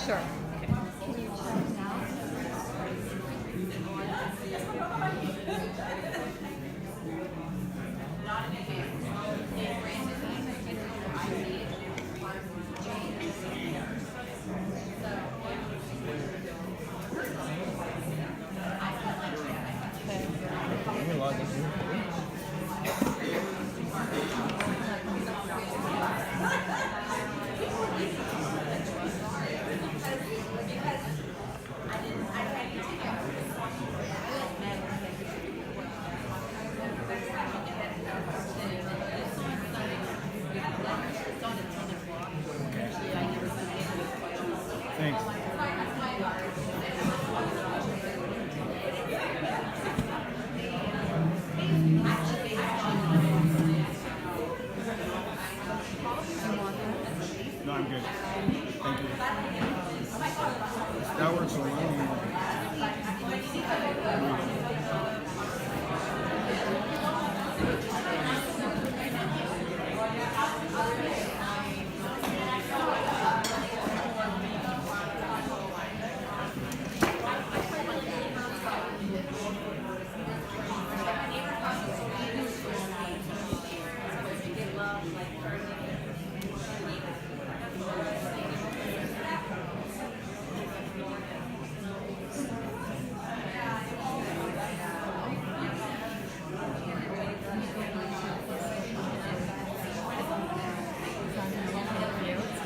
Sure. Can you check now? Okay. Let me log in. Thanks. No, I'm good. Thank you. That works alone.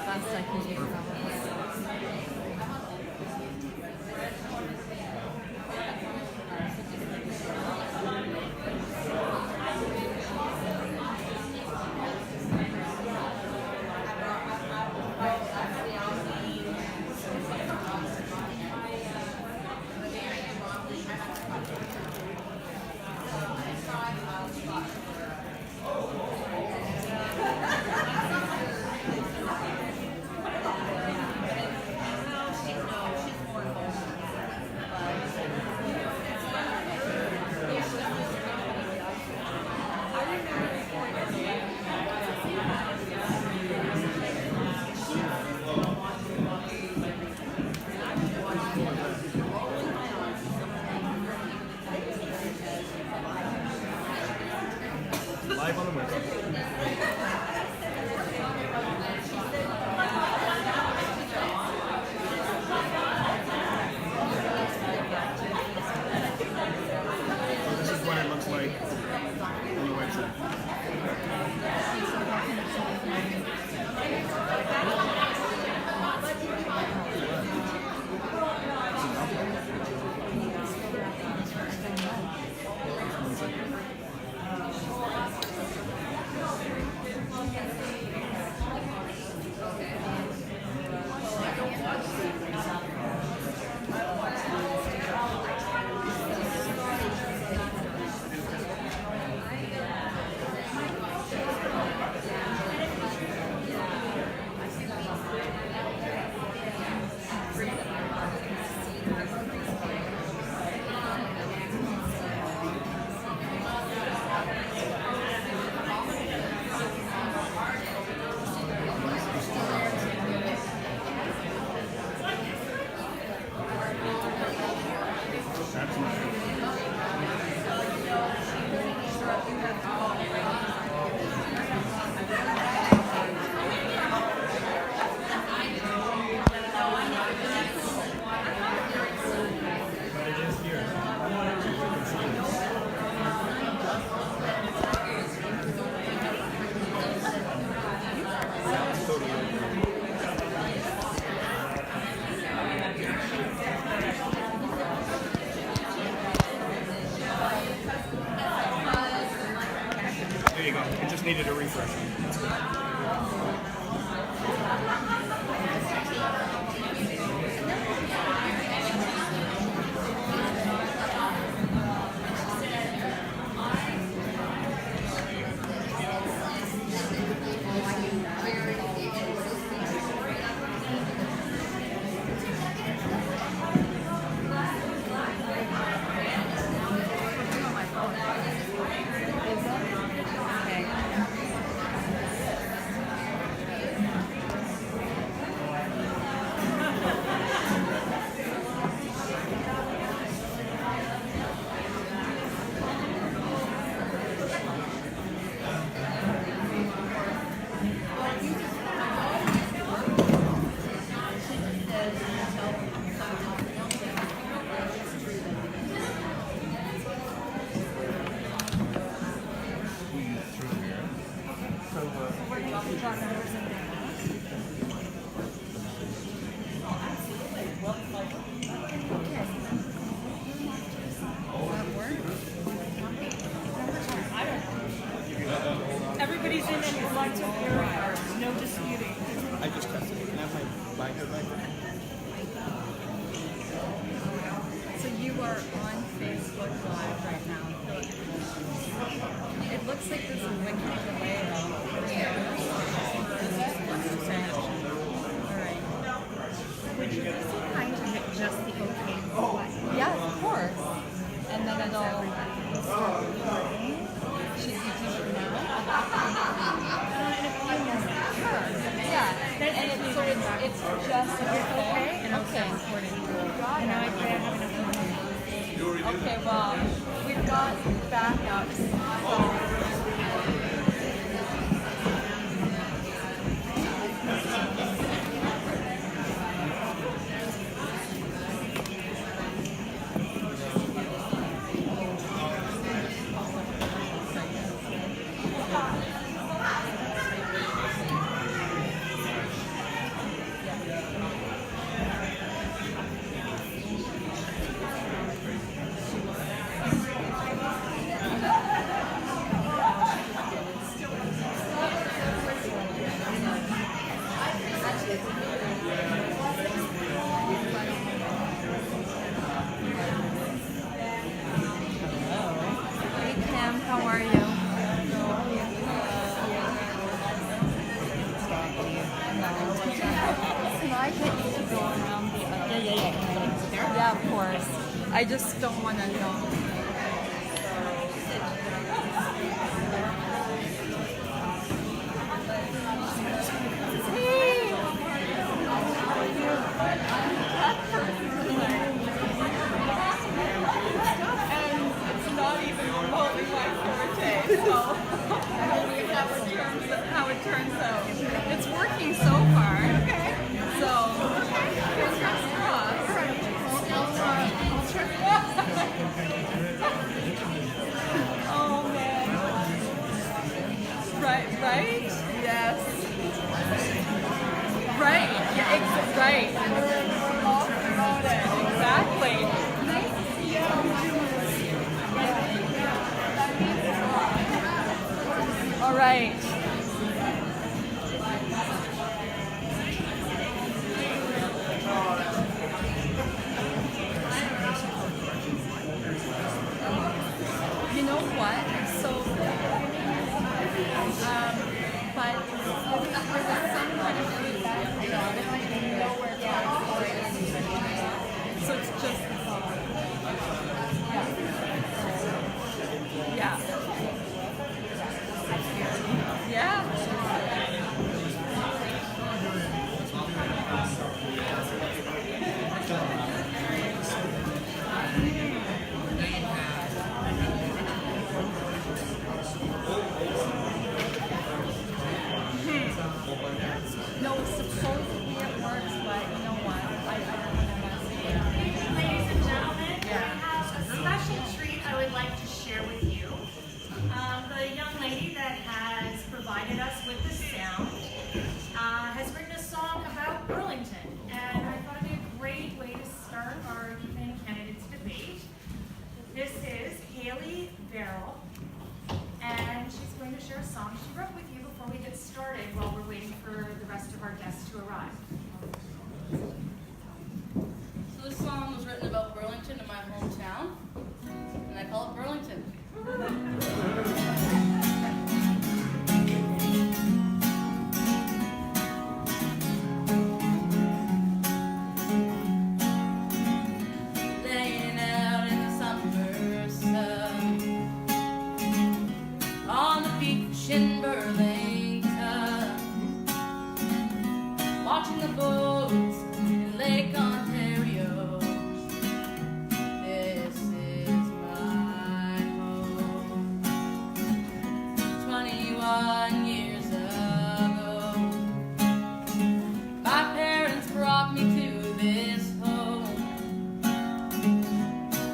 Best I can do probably. Bye. So you are on Facebook Live right now. It looks like there's a wicked delay though. Alright. Would you be so kind to hit just the OK button? Yeah, of course. And then it'll start recording. Should you do it now? Sure. Yeah. And it's just okay. And I'll start recording. And now I have enough time. Okay, well, we've got backups. Hey Kim, how are you? Can I get you to go around the other? Yeah. Yeah, of course. I just don't want to know. And it's not even remotely my forte, so we'll see how it turns out. It's working so far. Okay. So, fingers crossed. I'll try. Oh man. Right? Yes. Right? Yeah, right. We're all promoted. Exactly. Nice to see you. That means a lot. All right. You know what? So, but there's some kind of really bad job if I didn't know where to go. So it's just, yeah. Yeah. No, supposedly it works, but you know what? I don't want to mess with it. Ladies and gentlemen, I have a special treat I would like to share with you. The young lady that has provided us with the sound has written a song about Burlington, and I thought it'd be a great way to start our evening candidates debate. This is Haley Verrill, and she's going to share a song she wrote with you before we get started while we're waiting for the rest of our guests to arrive. So this song was written about Burlington in my hometown, and I call it Burlington. Laying out in the summer sun, on the beach in Burlington, watching the boats in Lake Ontario. This is my home. 21 years ago, my parents brought me to this home.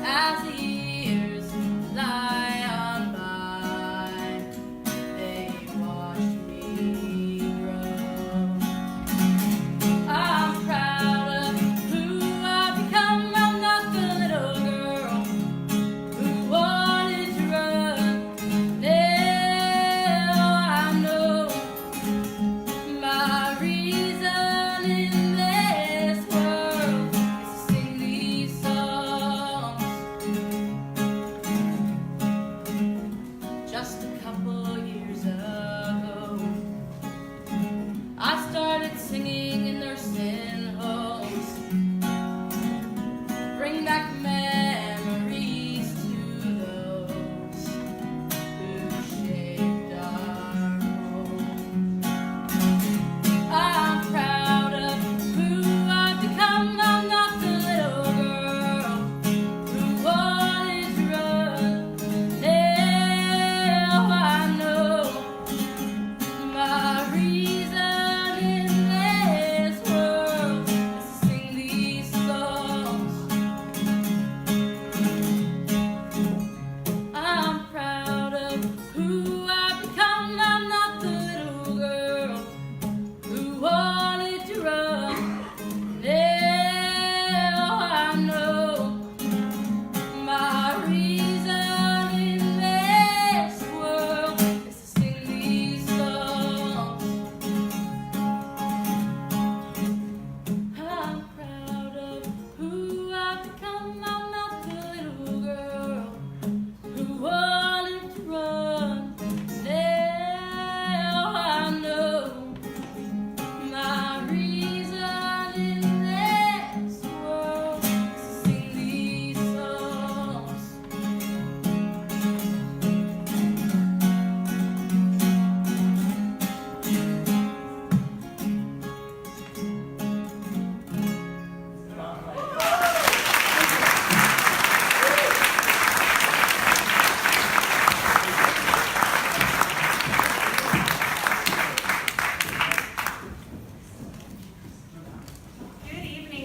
As the years lie on by, they watched me grow. I'm proud of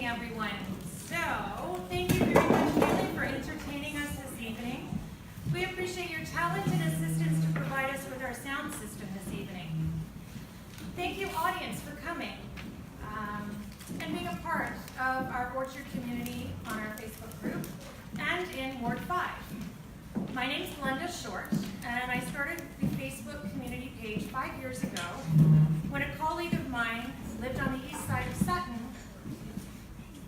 everyone. So, thank you very much, Haley, for entertaining us this evening. We appreciate your talented assistance to provide us with our sound system this evening. Thank you, audience, for coming and being a part of our Orchard community on our Facebook group and in Ward 5. My name's Glenda Short, and I started the Facebook community page 5 years ago when a colleague of mine lived on the east side of Sutton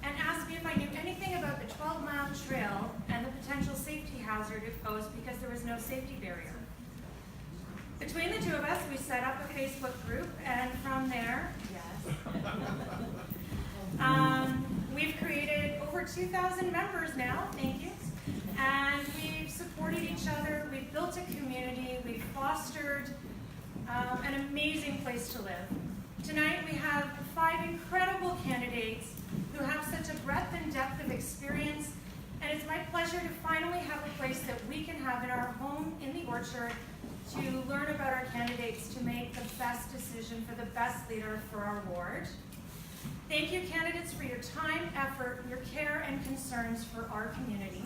and asked me if I knew anything about the 12-mile trail and the potential safety hazard it posed because there was no safety barrier. Between the two of us, we set up a Facebook group, and from there, yes, we've created over 2,000 members now, thank you, and we've supported each other, we've built a community, we've fostered an amazing place to live. Tonight we have 5 incredible candidates who have such a breadth and depth of experience, and it's my pleasure to finally have a place that we can have in our home in the Orchard to learn about our candidates to make the best decision for the best leader for our ward. Thank you, candidates, for your time, effort, your care, and concerns for our community.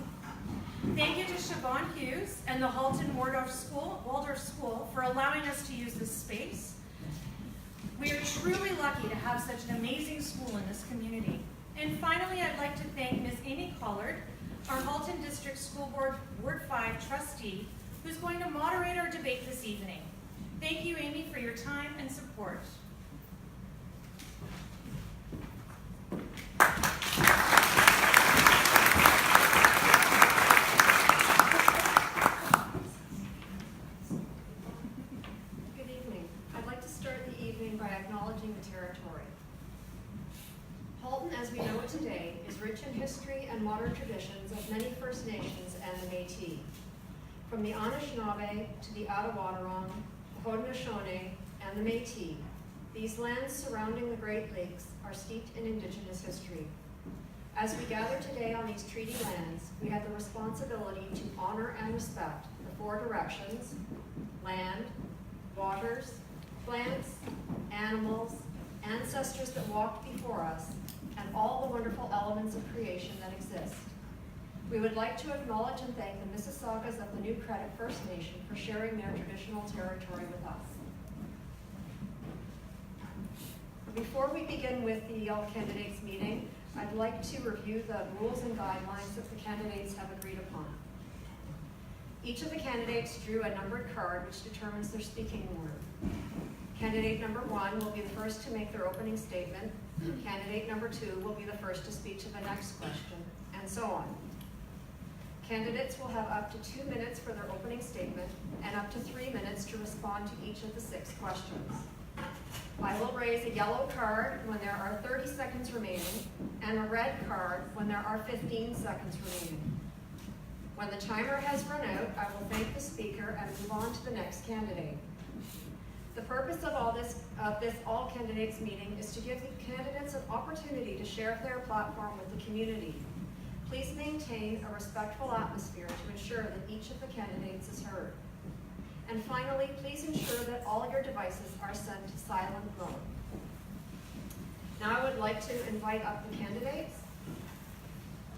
Thank you to Siobhan Hughes and the Halton Waldorf School for allowing us to use this space. We are truly lucky to have such an amazing school in this community. And finally, I'd like to thank Ms. Amy Collard, our Halton District School Board Ward 5 trustee, who's going to moderate our debate this evening. Thank you, Amy, for your time and support. Good evening. I'd like to start the evening by acknowledging the territory. Halton, as we know it today, is rich in history and modern traditions of many First Nations and the Métis. From the Anishinaabe to the Attawadurong, the Haudenosaunee, and the Métis, these lands surrounding the Great Lakes are steeped in Indigenous history. As we gather today on these treaty lands, we have the responsibility to honor and respect the 4 directions: land, waters, plants, animals, ancestors that walked before us, and all the wonderful elements of creation that exist. We would like to acknowledge and thank the Mississaugas of the New Credit First Nation for sharing their traditional territory with us. Before we begin with the All Candidates meeting, I'd like to review the rules and guidelines that the candidates have agreed upon. Each of the candidates drew a numbered card which determines their speaking order. Candidate number 1 will be the first to make their opening statement. Candidate number 2 will be the first to speak to the next question, and so on. Candidates will have up to 2 minutes for their opening statement and up to 3 minutes to respond to each of the 6 questions. I will raise a yellow card when there are 30 seconds remaining and a red card when there are 15 seconds remaining. When the timer has run out, I will thank the speaker and move on to the next candidate. The purpose of this All Candidates meeting is to give the candidates an opportunity to share their platform with the community. Please maintain a respectful atmosphere to ensure that each of the candidates is heard. And finally, please ensure that all your devices are set to silent mode. Now I would like to invite up the candidates: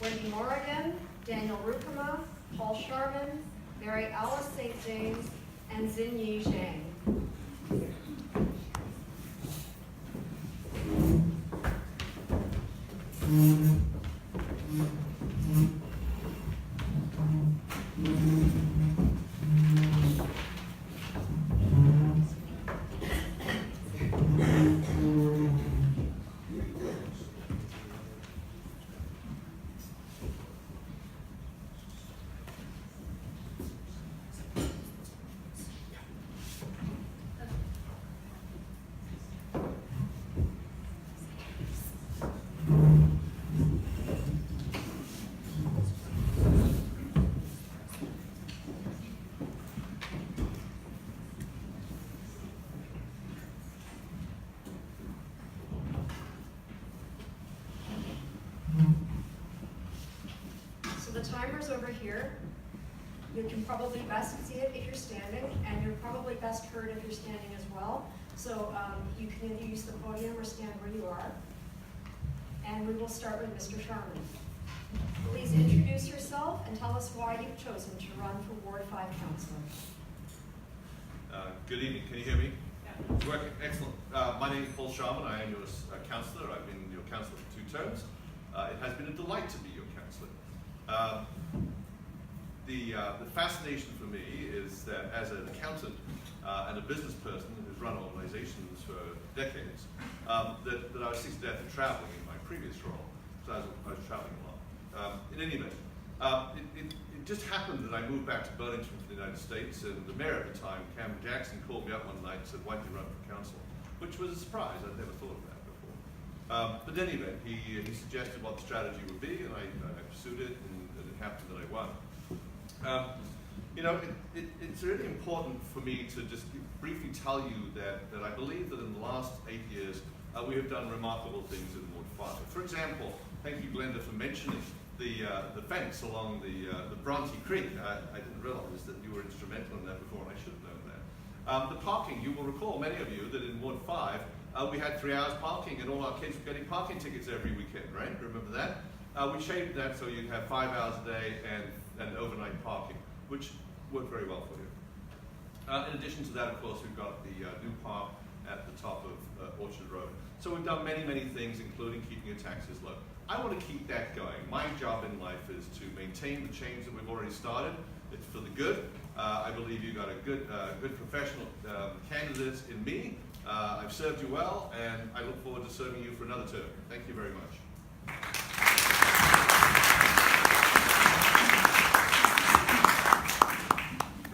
Wendy Morrigan, Daniel Rukama, Paul Sharman, Mary Alice St. James, and Xinyi Zhang. The timer's over here. You can probably best see it if you're standing, and you're probably best heard if you're standing as well. So you can either use the podium or stand where you are. and we will start with Mr. Sharman. Please introduce yourself and tell us why you've chosen to run for Ward 5 Councillor. Good evening. Can you hear me? Yeah. Working. Excellent. My name is Paul Sharman. I am your councillor. I've been your councillor for 2 terms. It has been a delight to be your councillor. The fascination for me is that as an accountant and a business person who's run organizations for decades, that I was sick to death of traveling in my previous role. So I was traveling a lot. In any event, it just happened that I moved back to Burlington from the United States, and the mayor at the time, Cameron Jackson, called me up one night and said, "Why don't you run for council?" Which was a surprise. I'd never thought of that before. But in any event, he suggested what the strategy would be, and I pursued it, and it happened that I won. You know, it's really important for me to just briefly tell you that I believe that in the last 8 years, we have done remarkable things in Ward 5. For example, thank you, Glenda, for mentioning the fence along the Bronte Creek. I didn't realize that you were instrumental in that before, and I should have known that. The parking, you will recall, many of you, that in Ward 5, we had 3 hours parking, and all our kids were getting parking tickets every weekend, right? Remember that? We changed that so you'd have 5 hours a day and overnight parking, which worked very well for you. In addition to that, of course, we've got the new park at the top of Orchard Road. So we've done many, many things, including keeping your taxes low. I want to keep that going. My job in life is to maintain the change that we've already started. It's for the good. I believe you got a good professional candidate in me. I've served you well, and I look forward to serving you for another term. Thank you very much.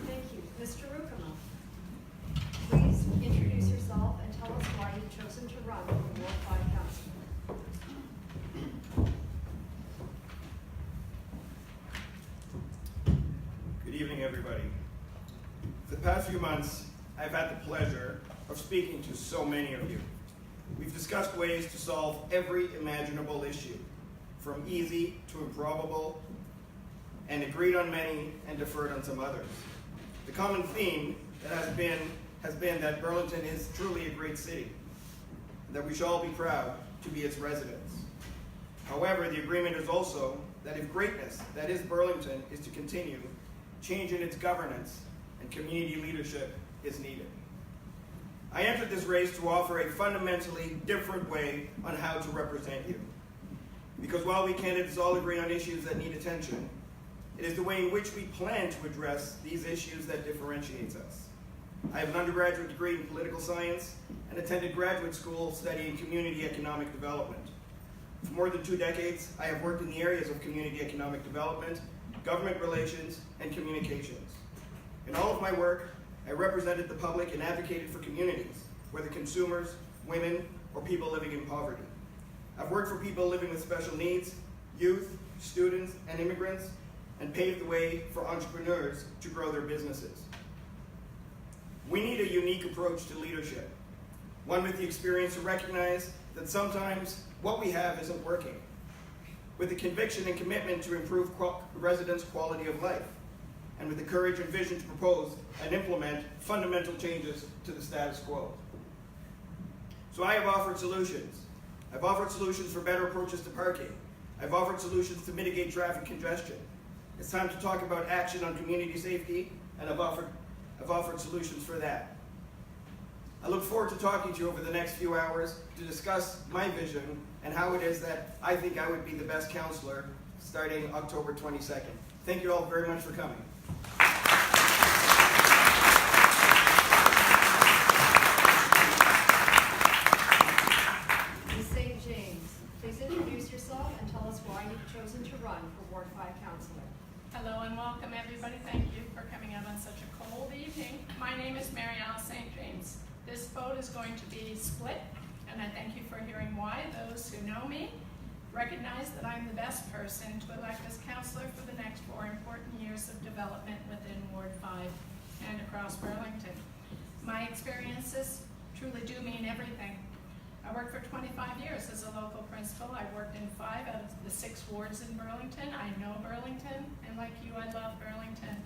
Thank you. Mr. Rukama, please introduce yourself and tell us why you've chosen to run for Ward 5 Councillor. Good evening, everybody. For the past few months, I've had the pleasure of speaking to so many of you. We've discussed ways to solve every imaginable issue, from easy to improbable, and agreed on many and deferred on some others. The common theme that has been that Burlington is truly a great city, and that we should all be proud to be its residents. However, the agreement is also that if greatness, that is Burlington, is to continue, change in its governance and community leadership is needed. I entered this race to offer a fundamentally different way on how to represent you. Because while we candidates all agree on issues that need attention, it is the way in which we plan to address these issues that differentiates us. I have an undergraduate degree in political science and attended graduate school studying community economic development. For more than 2 decades, I have worked in the areas of community economic development, government relations, and communications. In all of my work, I represented the public and advocated for communities, whether consumers, women, or people living in poverty. I've worked for people living with special needs, youth, students, and immigrants, and paved the way for entrepreneurs to grow their businesses. We need a unique approach to leadership, one with the experience to recognize that sometimes what we have isn't working, with the conviction and commitment to improve residents' quality of life, and with the courage and vision to propose and implement fundamental changes to the status quo. So I have offered solutions. I've offered solutions for better approaches to parking. I've offered solutions to mitigate traffic congestion. It's time to talk about action on community safety, and I've offered solutions for that. I look forward to talking to you over the next few hours to discuss my vision and how it is that I think I would be the best councillor starting October 22nd. Thank you all very much for coming. Ms. St. James, please introduce yourself and tell us why you've chosen to run for Ward 5 Councillor. Hello and welcome everybody. Thank you for coming out on such a cold evening. My name is Mariana St. James. This vote is going to be split, and I thank you for hearing why. Those who know me recognize that I'm the best person to elect as councillor for the next 4 important years of development within Ward 5 and across Burlington. My experiences truly do mean everything. I worked for 25 years as a local principal. I worked in 5 out of the 6 wards in Burlington. I know Burlington, and like you, I love Burlington.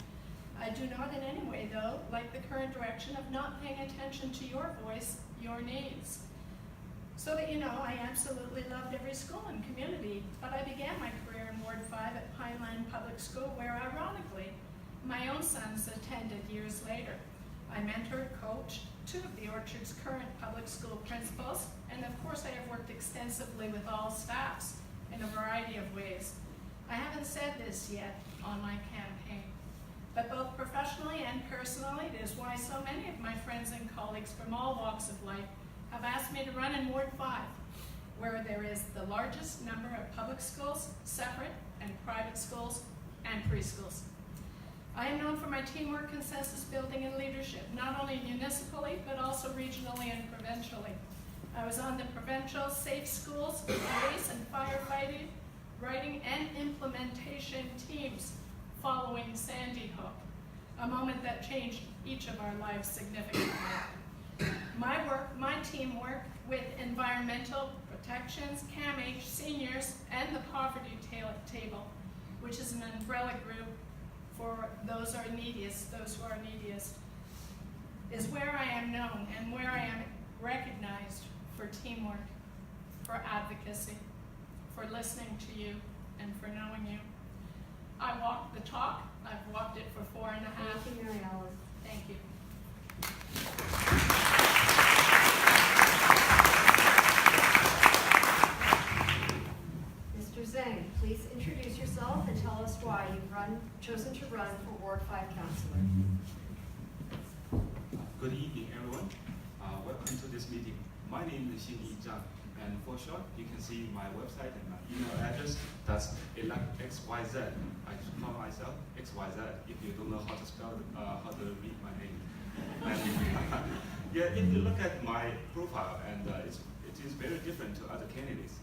I do not in any way, though, like the current direction of not paying attention to your voice, your needs. So that you know, I absolutely loved every school and community, but I began my career in Ward 5 at Pineland Public School, where ironically, my own sons attended years later. I mentored, coached 2 of the Orchard's current public school principals, and of course I have worked extensively with all staffs in a variety of ways. I haven't said this yet on my campaign, but both professionally and personally, it is why so many of my friends and colleagues from all walks of life have asked me to run in Ward 5, where there is the largest number of public schools, separate and private schools, and preschools. I am known for my teamwork, consensus building, and leadership, not only municipally, but also regionally and provincially. I was on the provincial Safe Schools, Police and Firefighting, Writing and Implementation teams following Sandy Hook, a moment that changed each of our lives significantly. My team worked with environmental protections, CAMH, seniors, and the poverty table, which is an umbrella group for those who are neediest, is where I am known and where I am recognized for teamwork, for advocacy, for listening to you, and for knowing you. I walk the talk. I've walked it for 4.5. Thank you, Mary Alice. Thank you. Mr. Zhang, please introduce yourself and tell us why you've chosen to run for Ward 5 Councillor. Good evening, everyone. Welcome to this meeting. My name is Xin Yi Zhang, and for short, you can see my website and my email address. That's XYZ. I call myself XYZ if you don't know how to spell it, how to read my name. And, yeah, if you look at my profile, and it is very different to other candidates.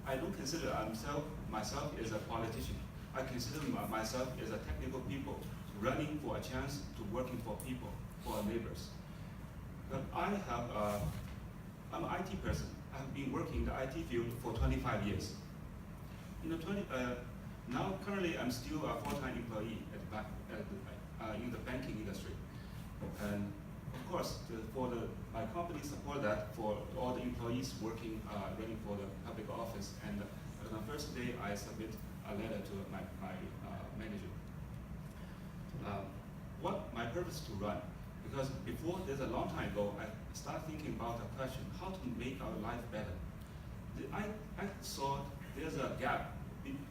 I don't consider myself as a politician. I consider myself as a technical people running for a chance to working for people, for our neighbors. But I'm an IT person. I've been working in the IT field for 25 years. Now currently I'm still a full-time employee in the banking industry. And of course, my company support that for all the employees working, running for the public office. And on the first day, I submit a letter to my manager. What my purpose to run? Because before, there's a long time ago, I started thinking about the question, how to make our life better. I saw there's a gap,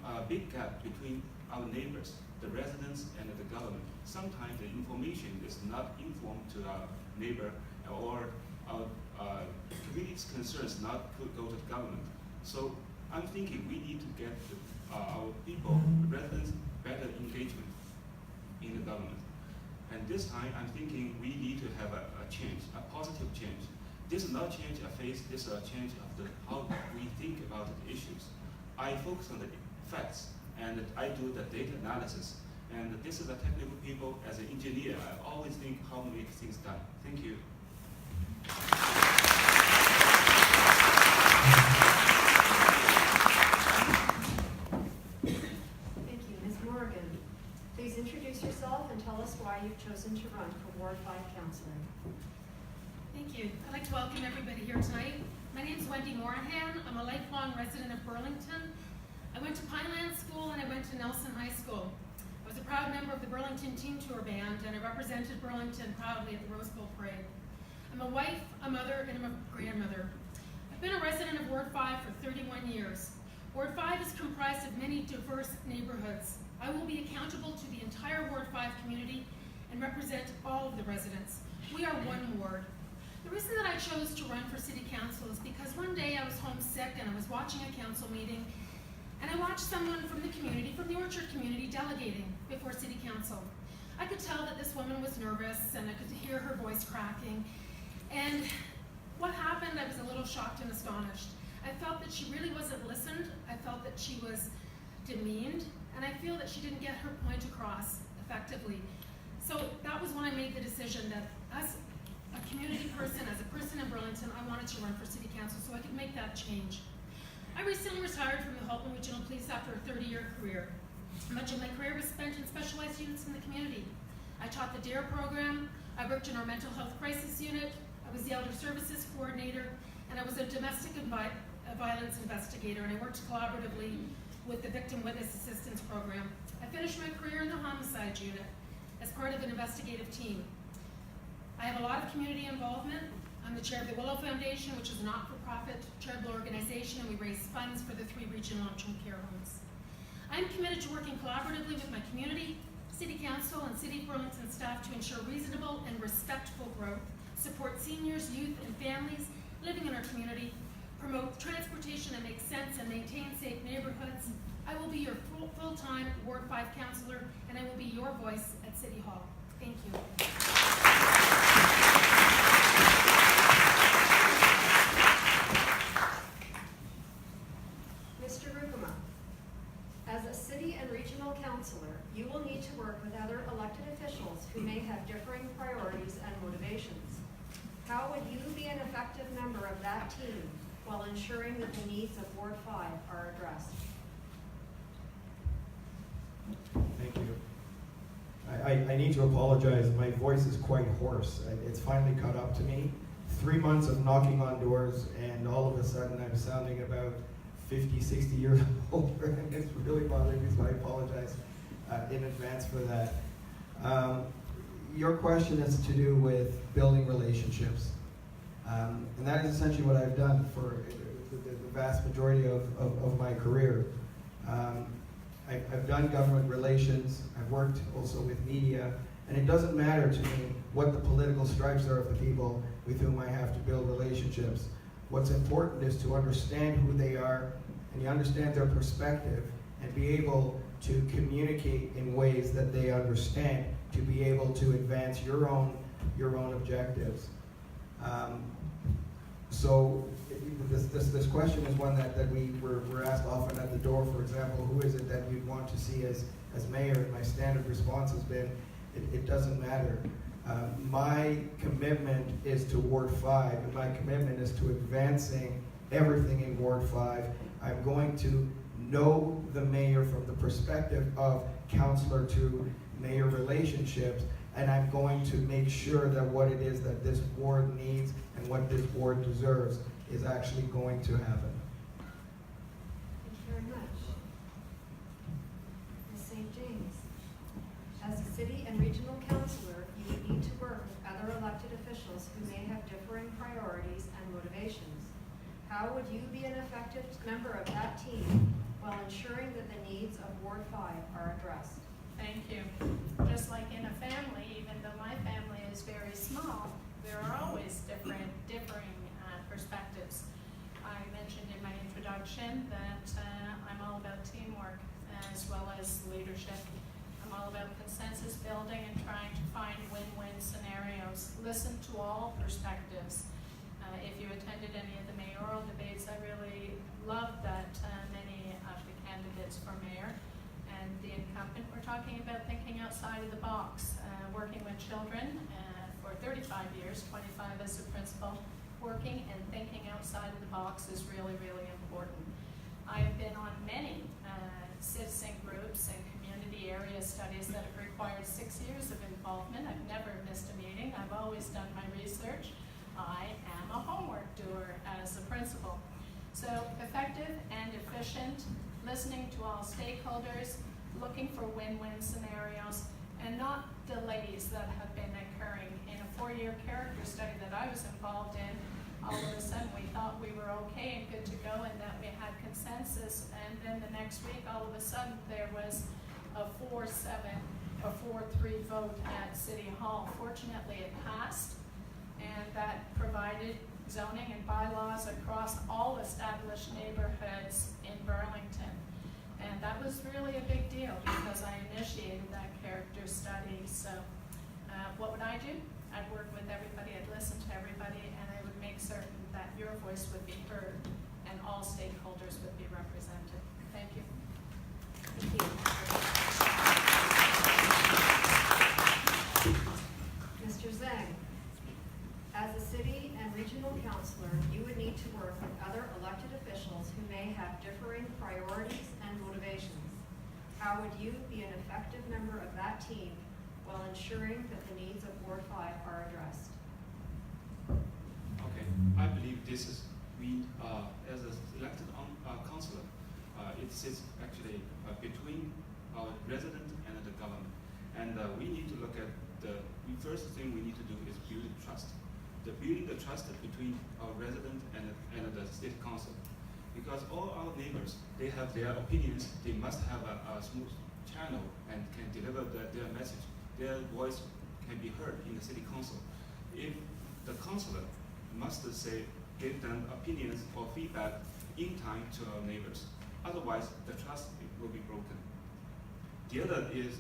a big gap between our neighbors, the residents, and the government. Sometimes the information is not informed to our neighbor, or our community's concerns not go to the government. So I'm thinking we need to get our people, the residents, better engagement in the government. And this time, I'm thinking we need to have a change, a positive change. This is not change of face, this is a change of how we think about the issues. I focus on the facts, and I do the data analysis. And this is a technical people. As an engineer, I always think how to make things done. Thank you. Thank you. Ms. Morgan, please introduce yourself and tell us why you've chosen to run for Ward 5 Councillor. Thank you. I'd like to welcome everybody here tonight. My name is Wendy Morahan. I'm a lifelong resident of Burlington. I went to Pineland School and I went to Nelson High School. I was a proud member of the Burlington Teen Tour Band, and I represented Burlington proudly at the Rose Bowl Parade. I'm a wife, a mother, and I'm a grandmother. I've been a resident of Ward 5 for 31 years. Ward 5 is comprised of many diverse neighborhoods. I will be accountable to the entire Ward 5 community and represent all of the residents. We are one ward. The reason that I chose to run for City Council is because one day I was homesick and I was watching a council meeting, and I watched someone from the community, from the Orchard community, delegating before City Council. I could tell that this woman was nervous, and I could hear her voice cracking. And what happened, I was a little shocked and astonished. I felt that she really wasn't listened. I felt that she was demeaned, and I feel that she didn't get her point across effectively. So that was when I made the decision that as a community person, as a person in Burlington, I wanted to run for City Council so I could make that change. I recently retired from the Halton Regional Police after a 30-year career. Much of my career was spent in specialized units in the community. I taught the DARE program, I worked in our mental health crisis unit, I was the Elder Services Coordinator, and I was a domestic violence investigator, and I worked collaboratively with the Victim Witness Assistance Program. I finished my career in the homicide unit as part of an investigative team. I have a lot of community involvement. I'm the chair of the Willow Foundation, which is a not-for-profit charitable organization, and we raise funds for the 3 regional long-term care homes. I'm committed to working collaboratively with my community, City Council, and City of Burlington staff to ensure reasonable and respectful growth, support seniors, youth, and families living in our community, promote transportation that makes sense, and maintain safe neighborhoods. I will be your full-time Ward 5 councillor, and I will be your voice at City Hall. Thank you. Mr. Rukema, as a city and regional councillor, you will need to work with other elected officials who may have differing priorities and motivations. How would you be an effective member of that team while ensuring that the needs of Ward 5 are addressed? Thank you. I need to apologize. My voice is quite hoarse. It's finally caught up to me. 3 months of knocking on doors, and all of a sudden I'm sounding about 50, 60 years older, and it's really bothering me, so I apologize in advance for that. Your question is to do with building relationships. And that is essentially what I've done for the vast majority of my career. I've done government relations, I've worked also with media, and it doesn't matter to me what the political stripes are of the people with whom I have to build relationships. What's important is to understand who they are, and you understand their perspective, and be able to communicate in ways that they understand to be able to advance your own objectives. So this question is one that we're asked often at the door. For example, who is it that you'd want to see as mayor? And my standard response has been, it doesn't matter. My commitment is to Ward 5, and my commitment is to advancing everything in Ward 5. I'm going to know the mayor from the perspective of councillor to mayor relationships, and I'm going to make sure that what it is that this ward needs and what this ward deserves is actually going to happen. Thank you very much. Ms. St. James, as a city and regional councillor, you would need to work with other elected officials who may have differing priorities and motivations. How would you be an effective member of that team while ensuring that the needs of Ward 5 are addressed? Thank you. Just like in a family, even though my family is very small, there are always differing perspectives. I mentioned in my introduction that I'm all about teamwork as well as leadership. I'm all about consensus building and trying to find win-win scenarios. Listen to all perspectives. If you attended any of the mayoral debates, I really loved that many of the candidates for mayor and the incumbent were talking about thinking outside of the box, working with children for 35 years, 25 as a principal. Working and thinking outside of the box is really, really important. I have been on many citizen groups and community area studies that have required 6 years of involvement. I've never missed a meeting. I've always done my research. I am a homework doer as a principal. So effective and efficient, listening to all stakeholders, looking for win-win scenarios, and not delays that have been occurring. In a 4-year character study that I was involved in, all of a sudden we thought we were okay and good to go and that we had consensus, and then the next week all of a sudden there was a 4-7 or 4-3 vote at City Hall. Fortunately it passed, and that provided zoning and bylaws across all established neighborhoods in Burlington. And that was really a big deal because I initiated that character study. So what would I do? I'd work with everybody, I'd listen to everybody, and I would make certain that your voice would be heard and all stakeholders would be represented. Thank you. Thank you. Mr. Zhang, as a city and regional councillor, you would need to work with other elected officials who may have differing priorities and motivations. How would you be an effective member of that team while ensuring that the needs of Ward 5 are addressed? Okay, I believe this is we, as an elected councillor, it sits actually between our resident and the government. And we need to look at the first thing we need to do is build trust. Building the trust between our resident and the city council. Because all our neighbors, they have their opinions, they must have a smooth channel and can deliver their message. Their voice can be heard in the city council. If the councillor must give them opinions or feedback in time to our neighbors. Otherwise, the trust will be broken. The other is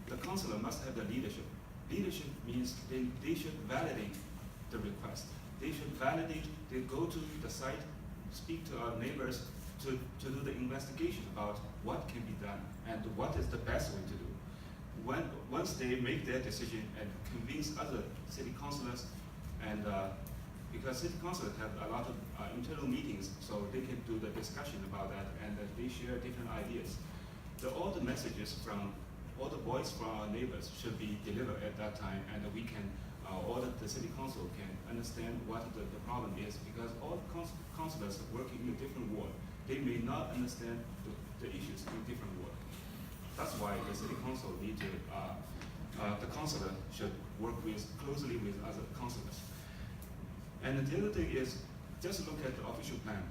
the councillor must have the leadership. Leadership means they should validate the request. They should validate, they go to the site, speak to our neighbors to do the investigation about what can be done and what is the best way to do. Once they make their decision and convince other city councillors, and because city councillors have a lot of internal meetings, so they can do the discussion about that, and they share different ideas. All the messages from all the voice from our neighbors should be delivered at that time, and we can, all the city council can understand what the problem is, because all councillors working in a different ward, they may not understand the issues in different ward. That's why the city council need to, the councillor should work closely with other councillors. And the other thing is, just look at the official plan.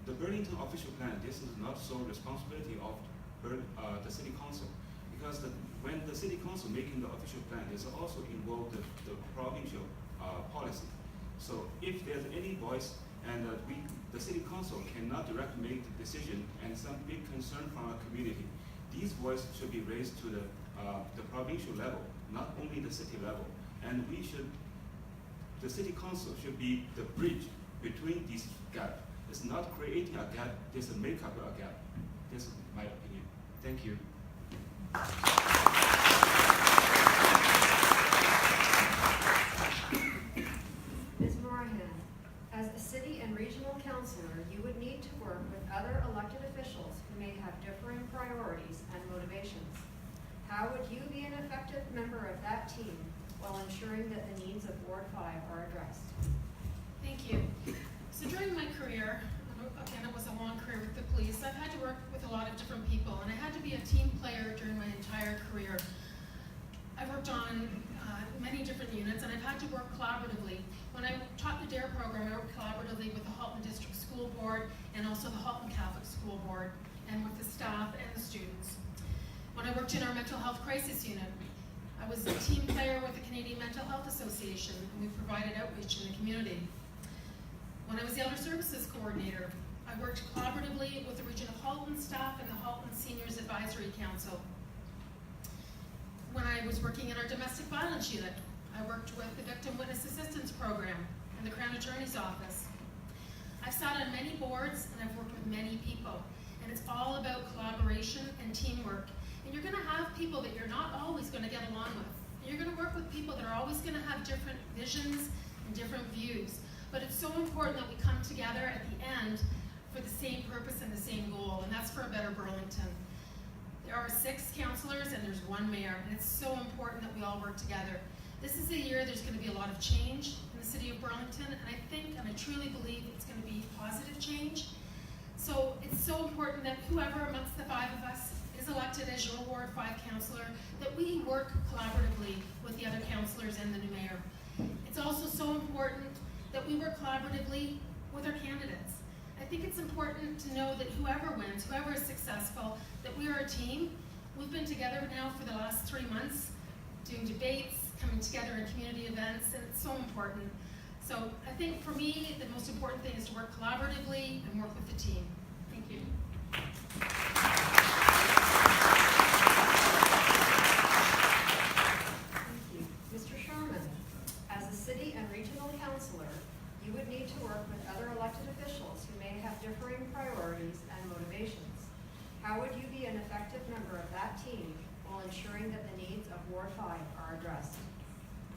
The Burlington official plan, this is not sole responsibility of the city council, because when the city council making the official plan, it's also involved the provincial policy. So if there's any voice and the city council cannot directly make the decision and some big concern from our community, these voices should be raised to the provincial level, not only the city level. And the city council should be the bridge between these gaps. It's not creating a gap, it's a make up a gap. This is my opinion. Thank you. Ms. Morahan, as a city and regional councillor, you would need to work with other elected officials who may have differing priorities and motivations. How would you be an effective member of that team while ensuring that the needs of Ward 5 are addressed? Thank you. So during my career, again, it was a long career with the police, I've had to work with a lot of different people, and I had to be a team player during my entire career. I've worked on many different units, and I've had to work collaboratively. When I taught the DARE program, I worked collaboratively with the Halton District School Board and also the Halton Catholic School Board, and with the staff and the students. When I worked in our mental health crisis unit, I was a team player with the Canadian Mental Health Association, and we provided outreach in the community. When I was the Elder Services Coordinator, I worked collaboratively with the Region of Halton staff and the Halton Seniors Advisory Council. When I was working in our domestic violence unit, I worked with the Victim Witness Assistance Program and the Crown Attorney's Office. I've sat on many boards and I've worked with many people, and it's all about collaboration and teamwork. And you're going to have people that you're not always going to get along with. You're going to work with people that are always going to have different visions and different views. But it's so important that we come together at the end for the same purpose and the same goal, and that's for a better Burlington. There are 6 councillors and there's 1 mayor, and it's so important that we all work together. This is a year there's going to be a lot of change in the city of Burlington, and I think, and I truly believe it's going to be positive change. So it's so important that whoever amongst the 5 of us is elected as your Ward 5 councillor, that we work collaboratively with the other councillors and the new mayor. It's also so important that we work collaboratively with our candidates. I think it's important to know that whoever wins, whoever is successful, that we are a team. We've been together now for the last 3 months, doing debates, coming together in community events, and it's so important. So I think for me, the most important thing is to work collaboratively and work with the team. Thank you. Thank you. Mr. Sherman, as a city and regional councillor, you would need to work with other elected officials who may have differing priorities and motivations. How would you be an effective member of that team while ensuring that the needs of Ward 5 are addressed?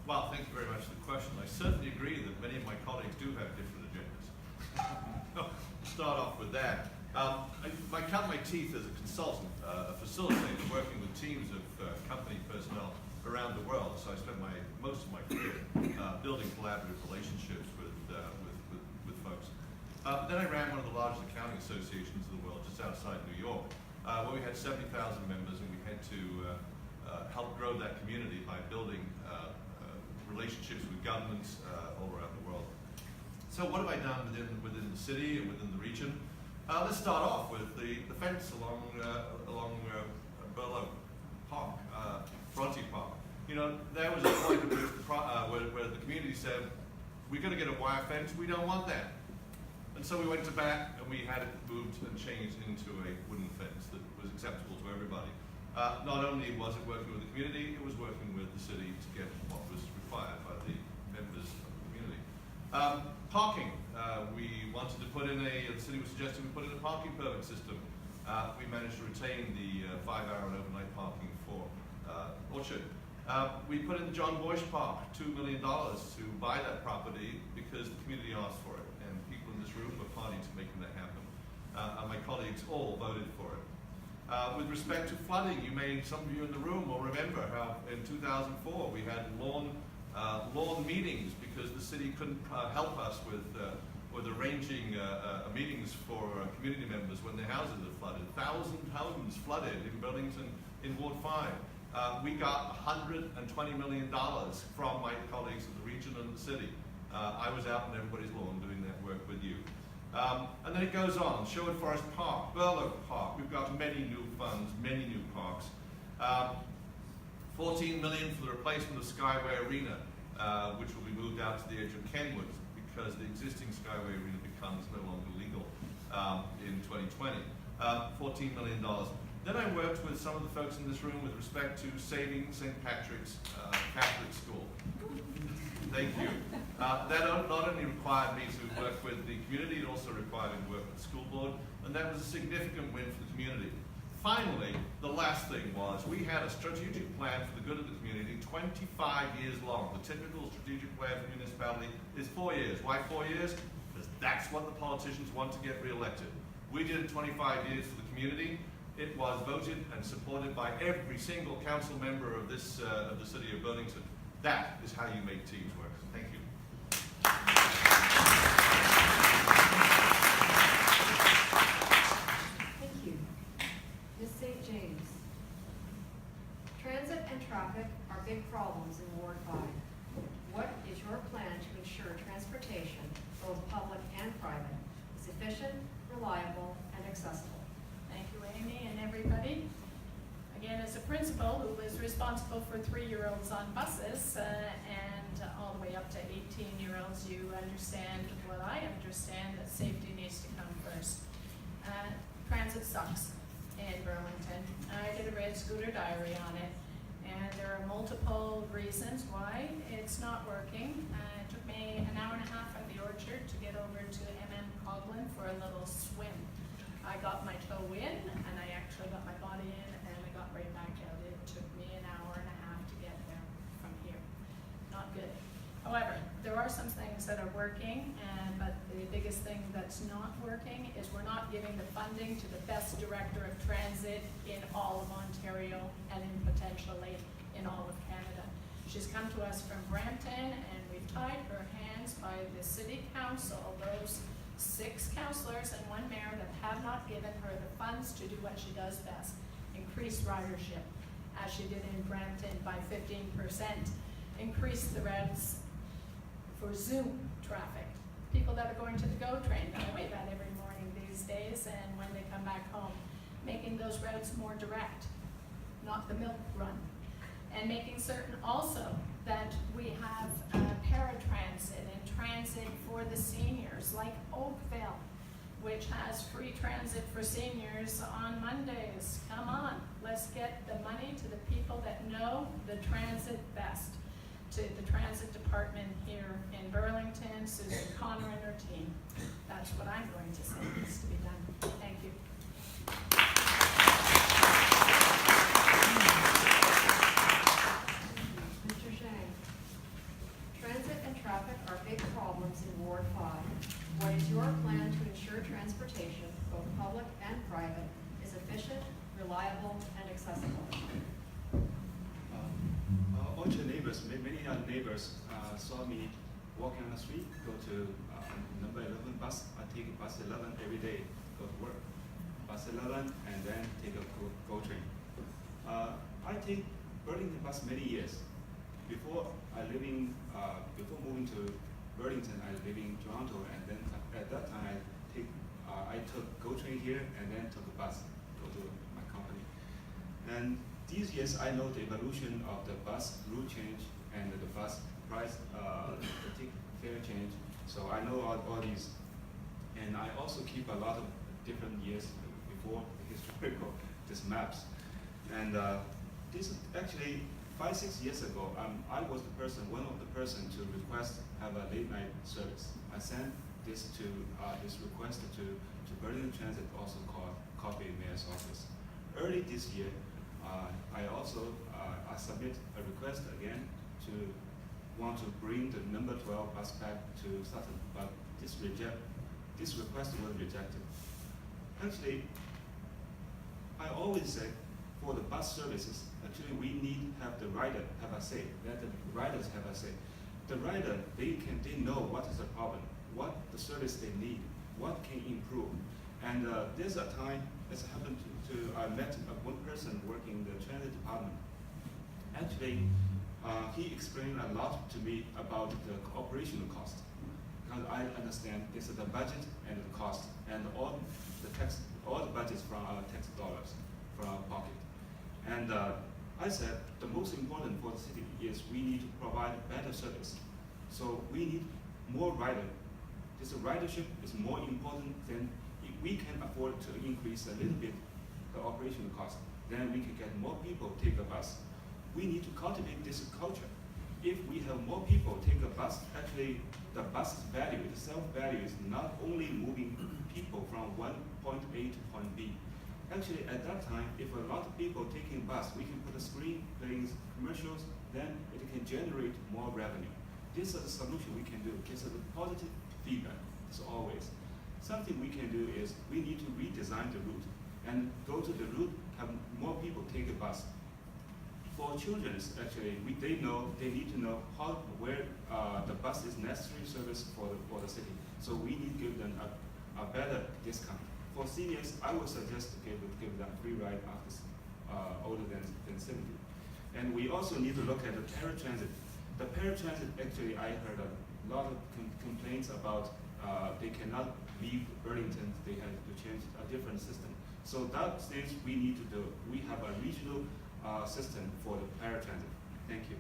Well, thank you very much for the question. I certainly agree that many of my colleagues do have different agendas. Start off with that. I count my teeth as a consultant, a facilitator, working with teams of company personnel around the world. So I spent most of my career building collaborative relationships with folks. Then I ran one of the largest accounting associations in the world, just outside New York, where we had 70,000 members, and we had to help grow that community by building relationships with governments all around the world. So what have I done within the city and within the region? Let's start off with the fence along Burloak Park, Bronte Park. You know, there was a point at which where the community said, we're going to get a wire fence, we don't want that. And so we went to bat and we had it moved and changed into a wooden fence that was acceptable to everybody. Not only was it working with the community, it was working with the city to get what was required by the members of the community. Parking, we wanted to put in the city was suggesting we put in a parking permit system. We managed to retain the 5-hour and overnight parking for Orchard. We put in the John Boyce Park, $2 million to buy that property because the community asked for it, and people in this room were party to making that happen. And my colleagues all voted for it. With respect to flooding, some of you in the room will remember how in 2004 we had lawn meetings because the city couldn't help us with arranging meetings for community members when their houses had flooded. 1,000 homes flooded in Burlington in Ward 5. We got $120 million from my colleagues in the region and the city. I was out in everybody's lawn doing that work with you. And then it goes on. Sherwood Forest Park, Burloak Park. We've got many new funds, many new parks. $14 million for the replacement of Skyway Arena, which will be moved out to the edge of Kenwood because the existing Skyway Arena becomes no longer legal in 2020. $14 million. Then I worked with some of the folks in this room with respect to saving St. Patrick's Catholic School. Thank you. That not only required me to work with the community, it also required me to work with the school board, and that was a significant win for the community. Finally, the last thing was we had a strategic plan for the good of the community, 25 years long. The typical strategic plan for municipality is 4 years. Why 4 years? Because that's what the politicians want to get re-elected. We did it 25 years for the community. It was voted and supported by every single council member of this of the city of Burlington. That is how you make teams work. Thank you. Thank you. Ms. St. James. Transit and traffic are big problems in Ward 5. What is your plan to ensure transportation, both public and private, is efficient, reliable, and accessible? Thank you, Amy, and everybody. Again, as a principal who was responsible for 3-year-olds on buses and all the way up to 18-year-olds, you understand what I understand, that safety needs to come first. Transit sucks in Burlington. I did a Red Scooter Diary on it, and there are multiple reasons why it's not working. It took me an hour and a half at the Orchard to get over to MM Coghlan for a little swim. I got my toe in, and I actually got my body in, and I got right back out. It took me an hour and a half to get there from here. Not good. However, there are some things that are working, but the biggest thing that's not working is we're not giving the funding to the best director of transit in all of Ontario and potentially in all of Canada. She's come to us from Brampton, and we've tied her hands by the city council, those 6 councillors and 1 mayor that have not given her the funds to do what she does best, increase ridership, as she did in Brampton by 15%, increase the routes for Zoom traffic. People that are going to the GO train, I wait that every morning these days, and when they come back home, making those routes more direct, not the milk run, and making certain also that we have paratransit and transit for the seniors, like Oakville, which has free transit for seniors on Mondays. Come on, let's get the money to the people that know the transit best. To the transit department here in Burlington, Susan Connor and her team. That's what I'm going to say needs to be done. Thank you. Mr. Zhang. Transit and traffic are big problems in Ward 5. What is your plan to ensure transportation, both public and private, is efficient, reliable, and accessible? Orchard neighbors, many neighbors saw me walking on the street, go to number 11 bus. I take bus 11 every day, go to work. Bus 11 and then take a GO train. I take Burlington bus many years. Before moving to Burlington, I live in Toronto, and then at that time I took GO train here and then took a bus, go to my company. And these years I know the evolution of the bus route change and the bus price, the ticket fare change. So I know all these. And I also keep a lot of different years before the historical, these maps. And this is actually 5-6 years ago, I was one of the person to request have a late night service. I sent this request to Burlington Transit, also called copy mayor's office. Early this year, I also I submit a request again to want to bring the number 12 bus back to Sutton, but this request was rejected. Actually, I always say for the bus services, actually we need have the rider have a say. Let the riders have a say. The rider they know what is the problem, what the service they need, what can improve. And there's a time that's happened I met one person working in the transit department. Actually, he explained a lot to me about the operational cost. Because I understand this is the budget and the cost, and all the budgets from our tax dollars, from our pocket. And I said the most important for the city is we need to provide better service. So we need more rider. This ridership is more important than if we can afford to increase a little bit the operational cost. Then we can get more people take a bus. We need to cultivate this culture. If we have more people take a bus, actually the bus's value, the self-value is not only moving people from point A to point B. Actually, at that time, if a lot of people taking bus, we can put a screen playing commercials, then it can generate more revenue. This is a solution we can do. This is a positive feedback, as always. Something we can do is we need to redesign the route and go to the route, have more people take a bus. For children, actually, they need to know where the bus is necessary service for the city. So we need to give them a better discount. For seniors, I would suggest to give them free ride after older than 70. And we also need to look at the paratransit. The paratransit, actually, I heard a lot of complaints about they cannot leave Burlington. They have to change a different system. So that things we need to do. We have a regional system for the paratransit. Thank you.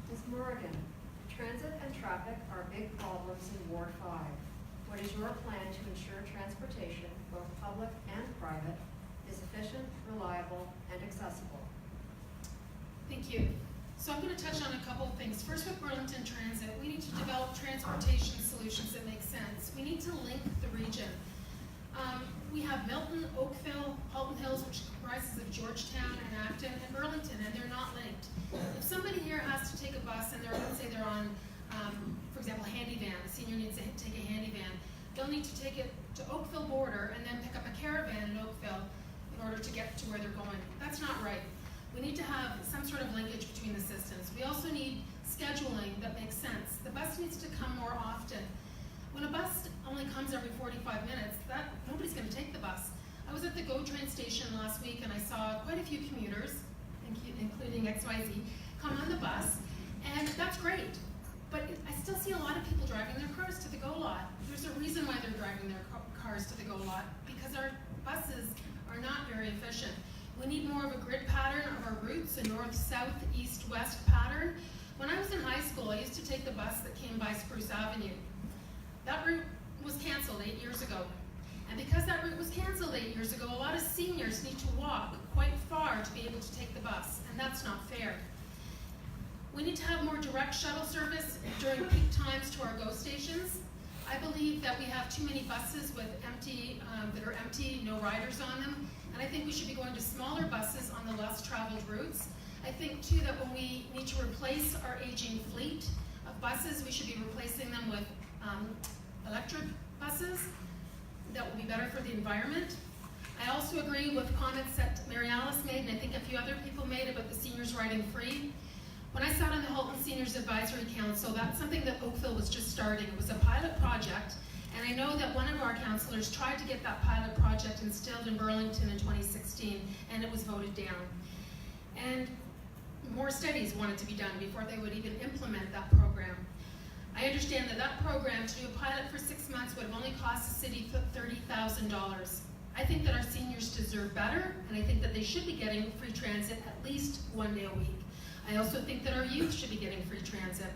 Ms. Morgan, transit and traffic are big problems in Ward 5. What is your plan to ensure transportation, both public and private, is efficient, reliable, and accessible? Thank you. So I'm going to touch on a couple of things. First, with Burlington Transit, we need to develop transportation solutions that make sense. We need to link the region. We have Milton, Oakville, Halton Hills, which comprises of Georgetown and Acton, and Burlington, and they're not linked. If somebody here has to take a bus and let's say they're on, for example, a handy van, a senior needs to take a handy van, they'll need to take it to Oakville border and then pick up a caravan in Oakville in order to get to where they're going. That's not right. We need to have some sort of linkage between the systems. We also need scheduling that makes sense. The bus needs to come more often. When a bus only comes every 45 minutes, nobody's going to take the bus. I was at the GO train station last week and I saw quite a few commuters, including XYZ, come on the bus, and that's great. But I still see a lot of people driving their cars to the GO lot. There's a reason why they're driving their cars to the GO lot, because our buses are not very efficient. We need more of a grid pattern of our routes, a north, south, east, west pattern. When I was in high school, I used to take the bus that came by Spruce Avenue. That route was canceled 8 years ago. And because that route was canceled 8 years ago, a lot of seniors need to walk quite far to be able to take the bus, and that's not fair. We need to have more direct shuttle service during peak times to our GO stations. I believe that we have too many buses with that are empty, no riders on them, and I think we should be going to smaller buses on the less traveled routes. I think too that when we need to replace our aging fleet of buses, we should be replacing them with electric buses that will be better for the environment. I also agree with comments that Mary Alice made, and I think a few other people made about the seniors riding free. When I sat on the Halton Seniors Advisory Council, that's something that Oakville was just starting. It was a pilot project, and I know that one of our councillors tried to get that pilot project instilled in Burlington in 2016, and it was voted down. And more studies wanted to be done before they would even implement that program. I understand that that program, to do a pilot for 6 months, would have only cost the city $30,000. I think that our seniors deserve better, and I think that they should be getting free transit at least 1 day a week. I also think that our youth should be getting free transit.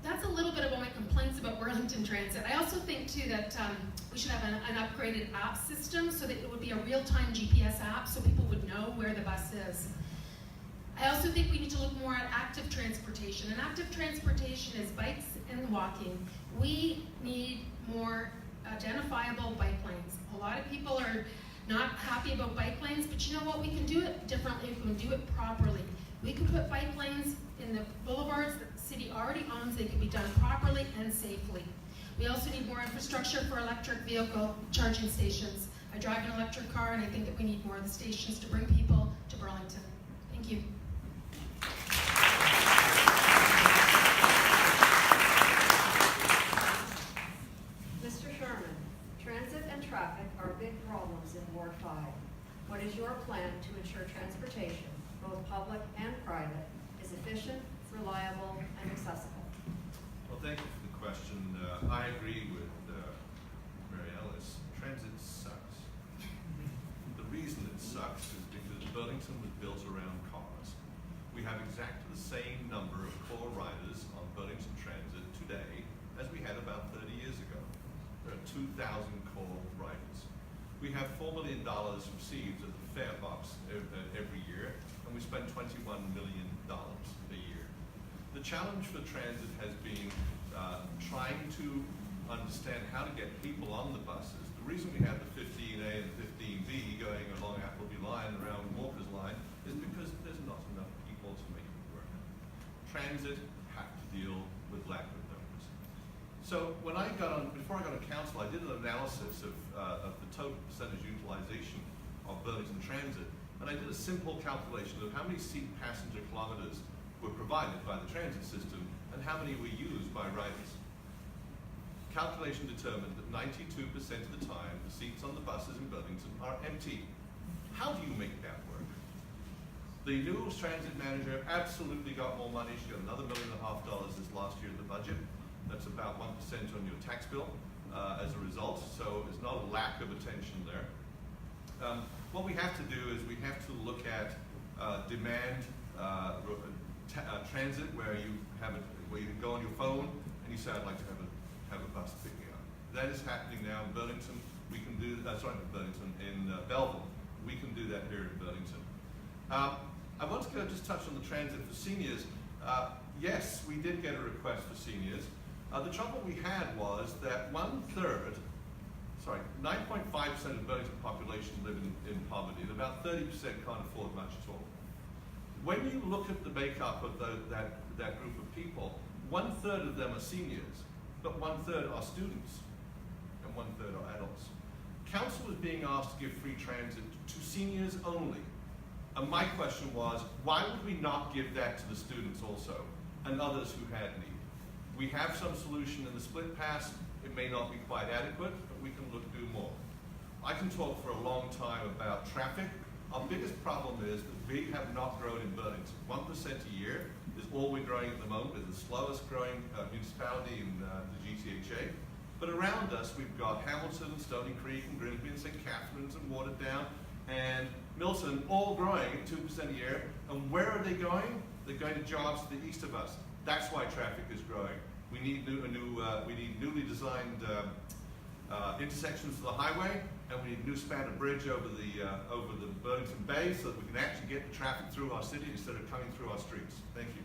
That's a little bit about my complaints about Burlington Transit. I also think too that we should have an upgraded app system so that it would be a real-time GPS app so people would know where the bus is. I also think we need to look more at active transportation. And active transportation is bikes and walking. We need more identifiable bike lanes. A lot of people are not happy about bike lanes, but you know what? We can do it differently. We can do it properly. We can put bike lanes in the boulevards that the city already owns. They can be done properly and safely. We also need more infrastructure for electric vehicle charging stations. I drive an electric car, and I think that we need more of the stations to bring people to Burlington. Thank you. Mr. Sherman, transit and traffic are big problems in Ward 5. What is your plan to ensure transportation, both public and private, is efficient, reliable, and accessible? Well, thank you for the question. I agree with Mary Ellis. Transit sucks. The reason it sucks is because Burlington was built around cars. We have exactly the same number of core riders on Burlington Transit today as we had about 30 years ago. There are 2,000 core riders. We have $4 million received at the fare box every year, and we spend $21 million a year. The challenge for transit has been trying to understand how to get people on the buses. The reason we have the 15A and the 15B going along Appleby Line around Walker's Line is because there's not enough people to make it work. Transit have to deal with lack of numbers. So when I got on, before I got on council, I did an analysis of the total percentage utilization of Burlington Transit, and I did a simple calculation of how many seat passenger kilometers were provided by the transit system and how many were used by riders. Calculation determined that 92% of the time the seats on the buses in Burlington are empty. How do you make that work? The new transit manager absolutely got more money. She got another $1.5 million this last year in the budget. That's about 1% on your tax bill as a result, so there's not a lack of attention there. What we have to do is we have to look at demand transit, where you can go on your phone and you say, I'd like to have a bus pick me up. That is happening now in Burlington. We can do in Belleville. We can do that here in Burlington. I want to just touch on the transit for seniors. Yes, we did get a request for seniors. The trouble we had was that 9.5% of Burlington population live in poverty, and about 30% can't afford much at all. When you look at the makeup of that group of people, 1/3 of them are seniors, but 1/3 are students, and 1/3 are adults. Council was being asked to give free transit to seniors only. And my question was, why would we not give that to the students also, and others who had need? We have some solution in the split pass. It may not be quite adequate, but we can do more. I can talk for a long time about traffic. Our biggest problem is that we have not grown in Burlington. 1% a year is all we're growing at the moment. We're the slowest growing municipality in the GTHA. But around us, we've got Hamilton, Stony Creek, and Grimsby, and St. Catharines, and Waterdown, and Milton, all growing at 2% a year. And where are they going? They're going to jobs to the east of us. That's why traffic is growing. We need newly designed intersections for the highway, and we need a new span of bridge over the Burlington Bay so that we can actually get the traffic through our city instead of coming through our streets. Thank you.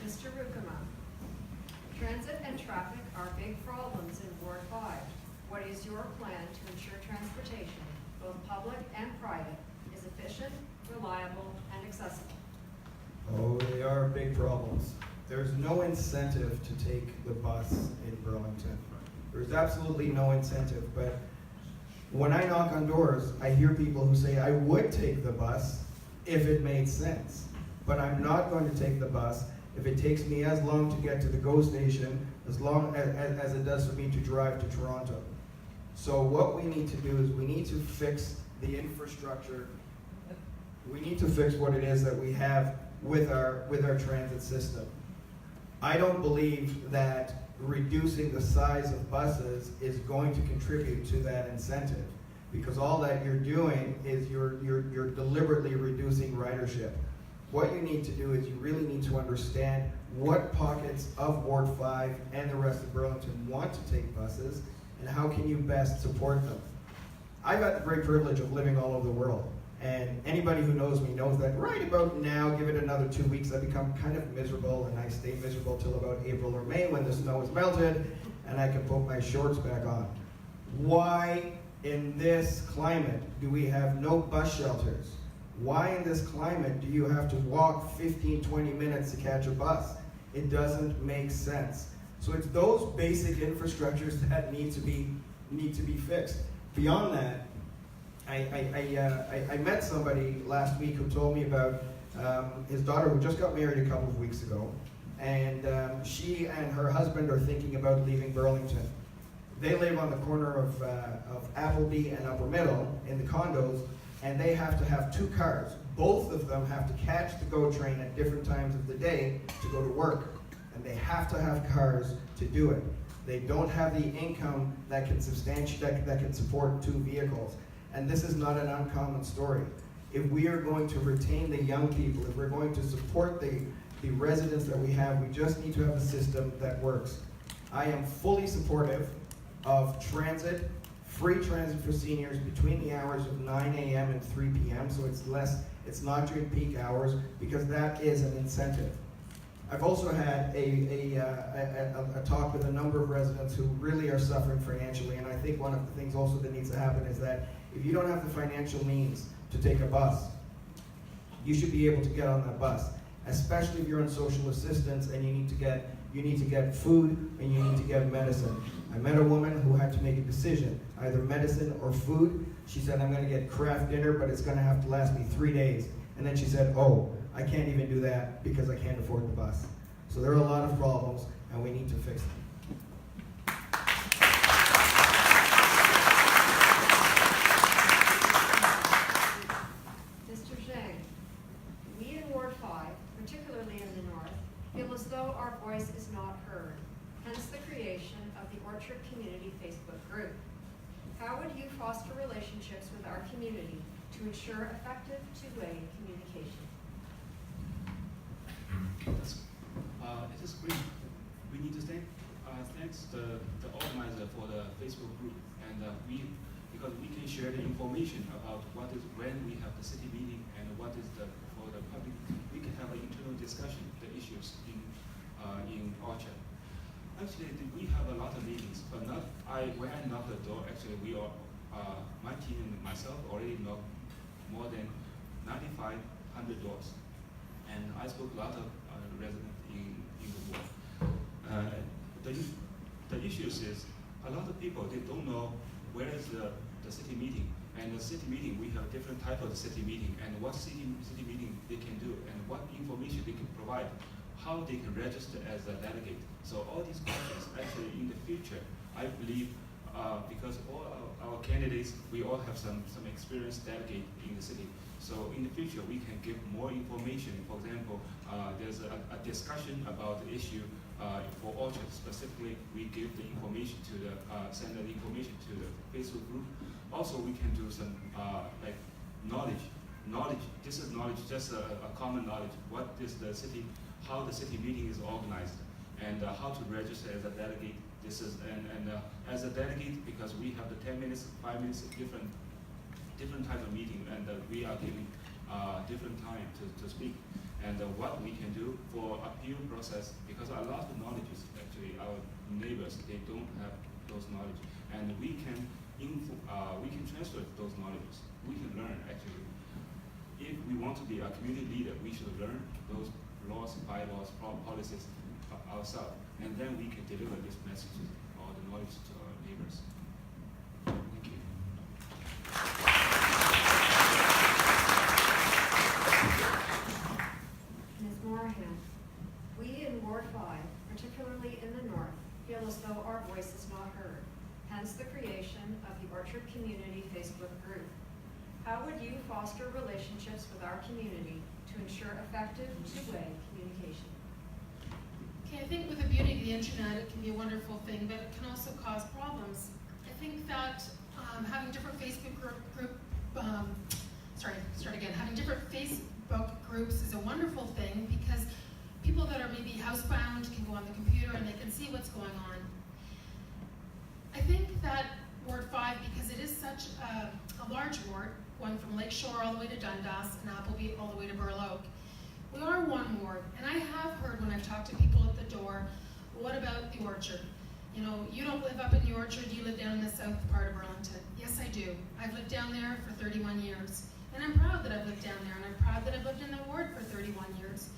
Mr. Rukema, transit and traffic are big problems in Ward 5. What is your plan to ensure transportation, both public and private, is efficient, reliable, and accessible? Oh, they are big problems. There's no incentive to take the bus in Burlington. There's absolutely no incentive, but when I knock on doors, I hear people who say, I would take the bus if it made sense, but I'm not going to take the bus if it takes me as long to get to the GO station as long as it does for me to drive to Toronto. So what we need to do is we need to fix the infrastructure. We need to fix what it is that we have with our transit system. I don't believe that reducing the size of buses is going to contribute to that incentive, because all that you're doing is you're deliberately reducing ridership. What you need to do is you really need to understand what pockets of Ward 5 and the rest of Burlington want to take buses, and how can you best support them. I've had the great privilege of living all over the world, and anybody who knows me knows that right about now, give it another 2 weeks, I become kind of miserable, and I stay miserable till about April or May when the snow is melted and I can put my shorts back on. Why in this climate do we have no bus shelters? Why in this climate do you have to walk 15, 20 minutes to catch a bus? It doesn't make sense. So it's those basic infrastructures that need to be fixed. Beyond that, I met somebody last week who told me about his daughter who just got married a couple of weeks ago, and she and her husband are thinking about leaving Burlington. They live on the corner of Appleby and Upper Middle in the condos, and they have to have 2 cars. Both of them have to catch the GO train at different times of the day to go to work, and they have to have cars to do it. They don't have the income that can support 2 vehicles. And this is not an uncommon story. If we are going to retain the young people, if we're going to support the residents that we have, we just need to have a system that works. I am fully supportive of transit, free transit for seniors between the hours of 9 a.m. and 3 p.m. So it's not during peak hours, because that is an incentive. I've also had a talk with a number of residents who really are suffering financially, and I think one of the things also that needs to happen is that if you don't have the financial means to take a bus, you should be able to get on that bus, especially if you're on social assistance and you need to get food and you need to get medicine. I met a woman who had to make a decision, either medicine or food. She said, I'm going to get Kraft dinner, but it's going to have to last me 3 days. And then she said, oh, I can't even do that because I can't afford the bus. So there are a lot of problems, and we need to fix them. Mr. Zhang, we in Ward 5, particularly in the north, feel as though our voice is not heard, hence the creation of the Orchard Community Facebook group. How would you foster relationships with our community to ensure effective two-way communication? It is great. We need to thanks the organizer for the Facebook group, and because we can share the information about when we have the city meeting and what is for the public. We can have an internal discussion the issues in Orchard. Actually, we have a lot of meetings, but when I knock the door, actually we are my team and myself already knocked more than 9,500 doors, and I spoke a lot of residents in the ward. The issues is a lot of people, they don't know where is the city meeting, and the city meeting, we have different type of city meeting, and what city meeting they can do, and what information they can provide, how they can register as a delegate. So all these questions, actually in the future, I believe, because all our candidates, we all have some experienced delegate in the city. So in the future, we can give more information. For example, there's a discussion about the issue for Orchard specifically. We give the information to send the information to the Facebook group. Also, we can do some like knowledge. This is knowledge, just a common knowledge. What is the city, how the city meeting is organized, and how to register as a delegate. This is and as a delegate, because we have the 10 minutes, 5 minutes, different type of meeting, and we are giving different time to speak. And what we can do for appeal process, because a lot of knowledge is actually our neighbors, they don't have those knowledge, and we can transfer those knowledges. We can learn actually. If we want to be a community leader, we should learn those laws, bylaws, policies ourselves, and then we can deliver this message or the knowledge to our neighbors. Thank you. Ms. Morahan, we in Ward 5, particularly in the north, feel as though our voice is not heard, hence the creation of the Orchard Community Facebook group. How would you foster relationships with our community to ensure effective two-way communication? Okay, I think with the beauty of the internet, it can be a wonderful thing, but it can also cause problems. I think that having different Facebook having different Facebook groups is a wonderful thing because people that are maybe housebound can go on the computer and they can see what's going on. I think that Ward 5, because it is such a large ward, going from Lakeshore all the way to Dundas and Appleby all the way to Burl Oak, we are one ward, and I have heard when I've talked to people at the door, what about the Orchard? You know, you don't live up in the Orchard, you live down in the south part of Burlington. Yes, I do. I've lived down there for 31 years. And I'm proud that I've lived down there, and I'm proud that I've lived in the ward for 31 years.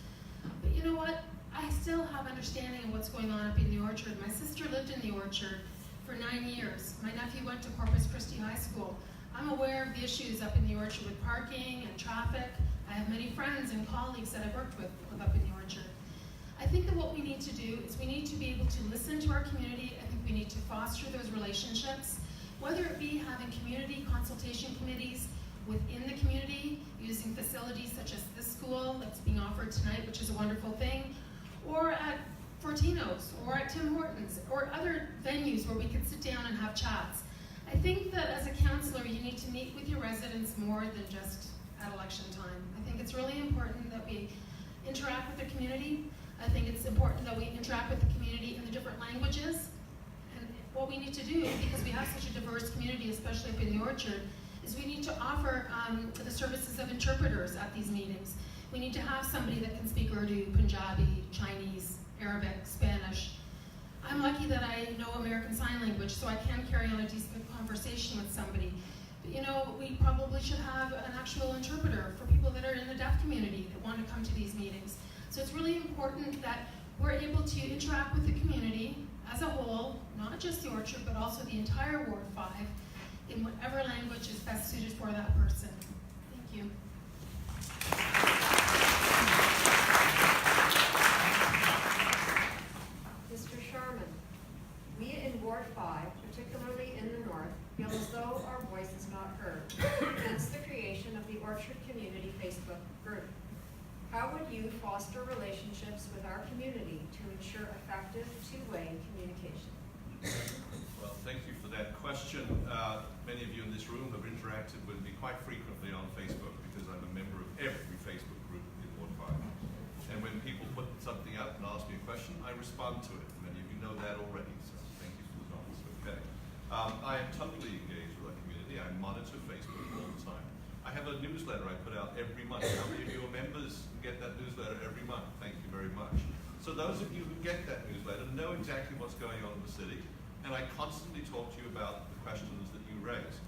But you know what? I still have understanding of what's going on up in the Orchard. My sister lived in the Orchard for 9 years. My nephew went to Corpus Christi High School. I'm aware of the issues up in the Orchard with parking and traffic. I have many friends and colleagues that I've worked with up in the Orchard. I think that what we need to do is we need to be able to listen to our community. I think we need to foster those relationships, whether it be having community consultation committees within the community, using facilities such as this school that's being offered tonight, which is a wonderful thing, or at Fortino's, or at Tim Hortons, or other venues where we can sit down and have chats. I think that as a counselor, you need to meet with your residents more than just at election time. I think it's really important that we interact with the community. I think it's important that we interact with the community in the different languages. And what we need to do, because we have such a diverse community, especially up in the Orchard, is we need to offer the services of interpreters at these meetings. We need to have somebody that can speak Urdu, Punjabi, Chinese, Arabic, Spanish. I'm lucky that I know American Sign Language, so I can carry on a decent conversation with somebody. But you know, we probably should have an actual interpreter for people that are in the deaf community that want to come to these meetings. So it's really important that we're able to interact with the community as a whole, not just the Orchard, but also the entire Ward 5, in whatever language is best suited for that person. Thank you. Mr. Sharman, we in Ward 5, particularly in the north, feel as though our voice is not heard, hence the creation of the Orchard Community Facebook group. How would you foster relationships with our community to ensure effective two-way communication? Well, thank you for that question. Many of you in this room have interacted with me quite frequently on Facebook because I'm a member of every Facebook group in Ward 5. And when people put something up and ask me a question, I respond to it. Many of you know that already, so thank you for the knowledge. Okay. I am totally engaged with our community. I monitor Facebook all the time. I have a newsletter I put out every month. How many of you are members who get that newsletter every month? Thank you very much. So those of you who get that newsletter know exactly what's going on in the city, and I constantly talk to you about the questions that you raise.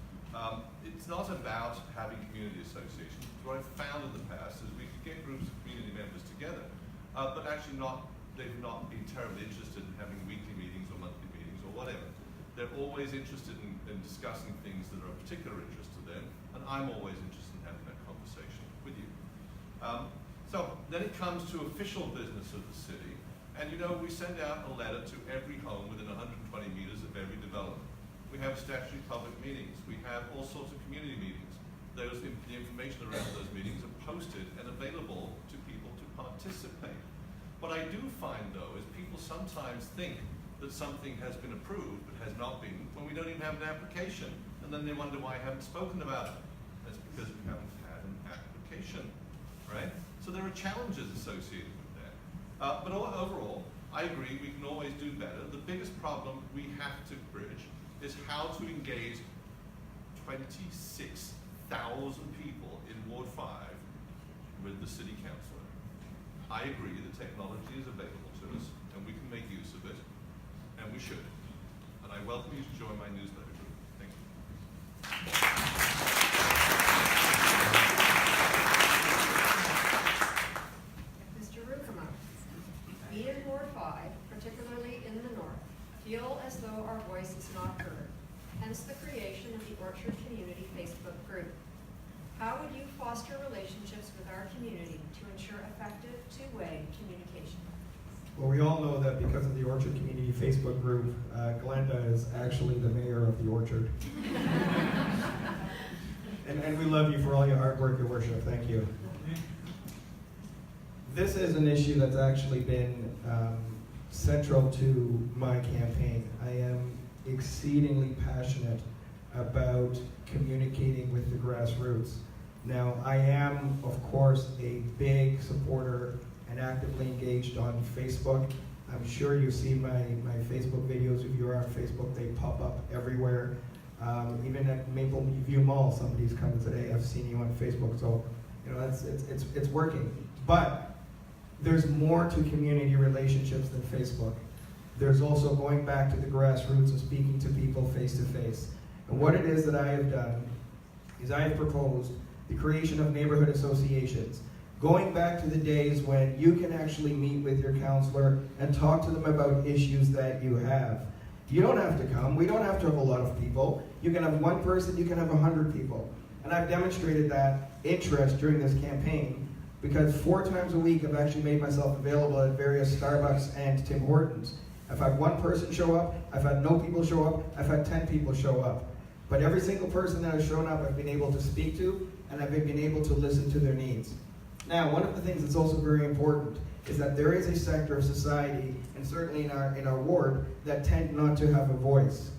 It's not about having community associations. What I've found in the past is we could get groups of community members together, but actually they've not been terribly interested in having weekly meetings or monthly meetings or whatever. They're always interested in discussing things that are of particular interest to them, and I'm always interested in having that conversation with you. So then it comes to official business of the city, and you know, we send out a letter to every home within 120 meters of every development. We have statutory public meetings. We have all sorts of community meetings. The information around those meetings are posted and available to people to participate. What I do find though is people sometimes think that something has been approved but has not been when we don't even have an application, and then they wonder why I haven't spoken about it. That's because we haven't had an application, right? So there are challenges associated with that. But overall, I agree we can always do better. The biggest problem we have to bridge is how to engage 26,000 people in Ward 5 with the city councillor. I agree that technology is available to us and we can make use of it, and we should. And I welcome you to join my newsletter group. Thank you. Mr. Rukema, foster relationships with our community to ensure effective two-way communication? Well, we all know that because of the Orchard Community Facebook group, Glenda is actually the mayor of the Orchard. and we love you for all your hard work, your worship. Thank you. This is an issue that's actually been central to my campaign. I am exceedingly passionate about communicating with the grassroots. Now, I am, of course, a big supporter and actively engaged on Facebook. I'm sure you see my Facebook videos. If you're on Facebook, they pop up everywhere. Even at Maple View Mall, somebody's coming today. I've seen you on Facebook, so you know it's working. But there's more to community relationships than Facebook. There's also going back to the grassroots and speaking to people face to face. And what it is that I have done is I have proposed the creation of neighborhood associations. Going back to the days when you can actually meet with your counselor and talk to them about issues that you have. You don't have to come. We don't have to have a lot of people. You can have one person, you can have 100 people. And I've demonstrated that interest during this campaign because 4 times a week I've actually made myself available at various Starbucks and Tim Hortons. I've had one person show up, I've had no people show up, I've had 10 people show up. But every single person that has shown up I've been able to speak to and I've been able to listen to their needs. Now, one of the things that's also very important is that there is a sector of society, and certainly in our ward, that tend not to have a voice.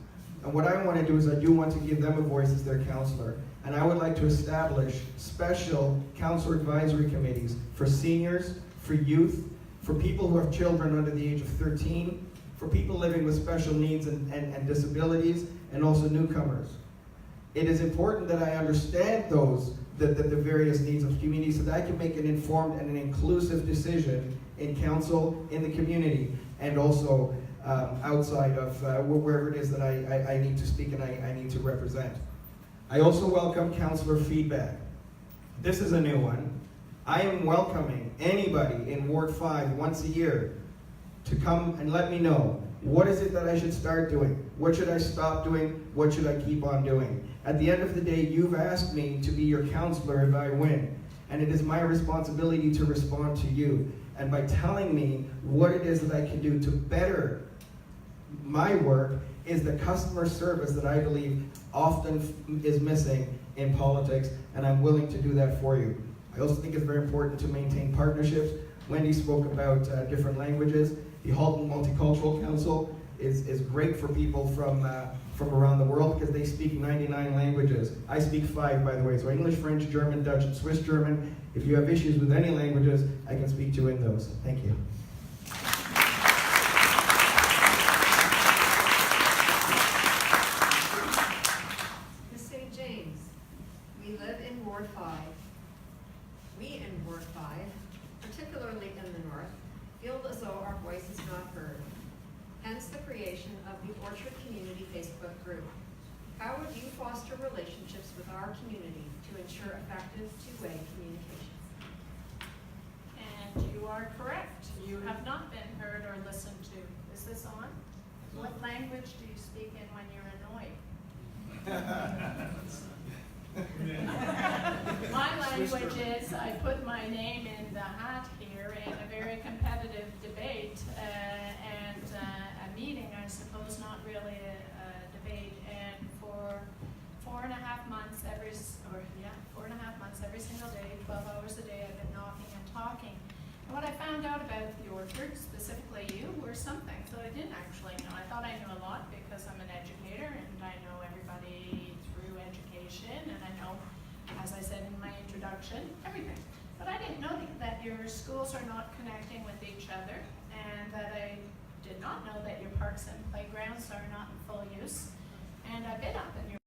And what I want to do is I do want to give them a voice as their counselor. And I would like to establish special counselor advisory committees for seniors, for youth, for people who have children under the age of 13, for people living with special needs and disabilities, and also newcomers. It is important that I understand the various needs of community so that I can make an informed and an inclusive decision in council, in the community, and also outside of wherever it is that I need to speak and I need to represent. I also welcome councillor feedback. This is a new one. I am welcoming anybody in Ward 5 once a year to come and let me know what is it that I should start doing? What should I stop doing? What should I keep on doing? At the end of the day, you've asked me to be your counselor if I win. And it is my responsibility to respond to you. And by telling me what it is that I can do to better my work is the customer service that I believe often is missing in politics, and I'm willing to do that for you. I also think it's very important to maintain partnerships. Wendy spoke about different languages. The Halton Multicultural Council is great for people from around the world because they speak 99 languages. I speak 5, by the way, so English, French, German, Dutch, and Swiss German. If you have issues with any languages, I can speak to you in those. Thank you. Ms. St. James, we live in Ward 5. We in Ward 5, particularly in the north, feel as though our voice is not heard. Hence the creation of the Orchard Community Facebook group. How would you foster relationships with our community to ensure effective two-way communications? And you are correct. You have not been heard or listened to. Is this on? What language do you speak in when you're annoyed? My language is I put my name in the hat here in a very competitive debate and a meeting, I suppose, not really a debate. And for 4.5 months every single day, 12 hours a day, I've been knocking and talking. And what I found out about the Orchard, specifically you, were some things that I didn't actually know. I thought I knew a lot because I'm an educator and I know everybody through education, and I know, as I said in my introduction, everything. But I didn't know that your schools are not connecting with each other, and that I did not know that your parks and playgrounds are not in full use. And I've been up in your